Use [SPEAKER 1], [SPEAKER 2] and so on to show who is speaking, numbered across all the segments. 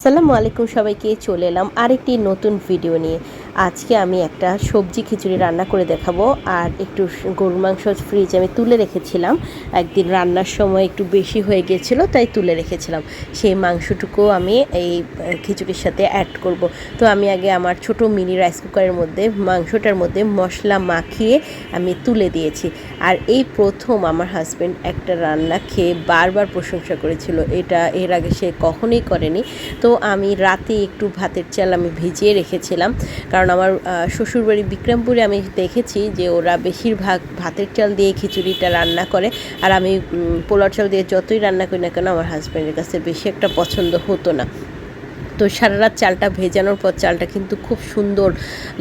[SPEAKER 1] আসসালামু আলাইকুম সবাইকে চলে এলাম আরেকটি নতুন ভিডিও নিয়ে। আজকে আমি একটা সবজি খিচুড়ি রান্না করে দেখাবো। আর একটু গরুর মাংস ফ্রিজে আমি তুলে রেখেছিলাম, একদিন রান্নার সময় একটু বেশি হয়ে গিয়েছিলো তাই তুলে রেখেছিলাম। সেই মাংসটুকু আমি এই খিচুড়ির সাথে অ্যাড করব। তো আমি আগে আমার ছোট মিনি রাইস কুকারের মধ্যে মাংসটার মধ্যে মশলা মাখিয়ে আমি তুলে দিয়েছি। আর এই প্রথম আমার হাজব্যান্ড একটা রান্না খেয়ে বারবার প্রশংসা করেছিল, এটা এর আগে সে কখনোই করেনি। তো আমি রাতে একটু ভাতের চাল আমি ভিজিয়ে রেখেছিলাম, কারণ আমার শ্বশুরবাড়ি বিক্রমপুরে আমি দেখেছি যে ওরা বেশিরভাগ ভাতের চাল দিয়ে খিচুড়িটা রান্না করে। আর আমি পোলাও চাল দিয়ে যতই রান্না করি না কেন আমার হাজব্যান্ডের কাছে বেশি একটা পছন্দ হতো না। তো সারা রাত চালটা ভেজানোর পর চালটা কিন্তু খুব সুন্দর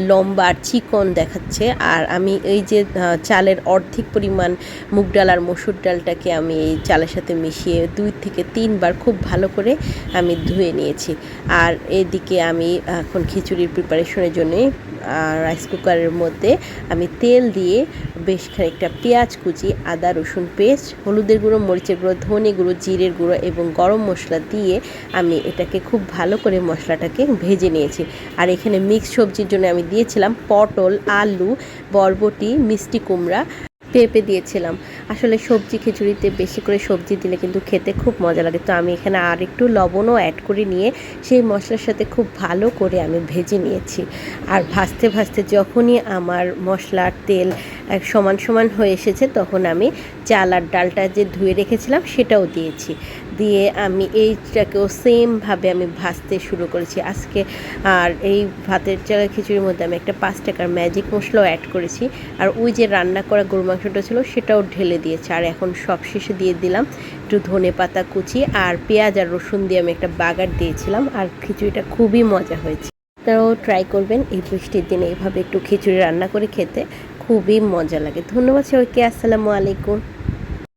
[SPEAKER 1] লম্বা আর চিকন দেখাচ্ছে। আর আমি এই যে চালের অর্ধেক পরিমাণ মুগ ডাল আর মসুর ডালটাকে আমি এই চালের সাথে মিশিয়ে 2 থেকে 3 বার খুব ভালো করে আমি ধুয়ে নিয়েছি। আর এদিকে আমি এখন খিচুড়ির প্রিপারেশনের জন্য রাইস কুকারের মধ্যে আমি তেল দিয়ে বেশ খানিকটা পেঁয়াজ কুচি, আদা রসুন পেস্ট, হলুদের গুঁড়ো, মরিচের গুঁড়ো, ধনে গুঁড়ো, জিরের গুঁড়ো এবং গরম মশলা দিয়ে আমি এটাকে খুব ভালো করে মশলাটাকে ভেজে নিয়েছি। আর এখানে মিক্স সবজির জন্য আমি দিয়েছিলাম পটল, আলু, বরবটি, মিষ্টি কুমড়া, পেঁপে দিয়েছিলাম। আসলে সবজি খিচুড়িতে বেশি করে সবজি দিলে কিন্তু খেতে খুব মজা লাগে। তো আমি এখানে আর একটু লবণও অ্যাড করে নিয়ে সেই মশলার সাথে খুব ভালো করে আমি ভেজে নিয়েছি। আর ভাজতে ভাজতে যখনই আমার মশলার তেল এক সমান সমান হয়ে এসেছে তখন আমি চাল আর ডালটা যে ধুয়ে রেখেছিলাম সেটাও দিয়েছি। দিয়ে আমি এইটাকেও সেমভাবে আমি ভাজতে শুরু করেছি আজকে। আর এই ভাতের চাল খিচুড়ির মধ্যে আমি একটা 5 টাকার ম্যাজিক মশলাও অ্যাড করেছি। আর ওই যে রান্না করা গরু মাংসটা ছিল সেটাও ঢেলে দিয়েছি। আর এখন সব শেষে দিয়ে দিলাম একটু ধনে পাতা কুচি আর পেঁয়াজ আর রসুন দিয়ে আমি একটা বাগার দিয়েছিলাম। আর খিচুড়িটা খুবই মজা হয়েছে। তারাও ট্রাই করবেন এই বৃষ্টির দিনে এইভাবে একটু খিচুড়ি রান্না করে খেতে খুবই মজা লাগে। ধন্যবাদ সবাইকে। আসসালামু আলাইকুম।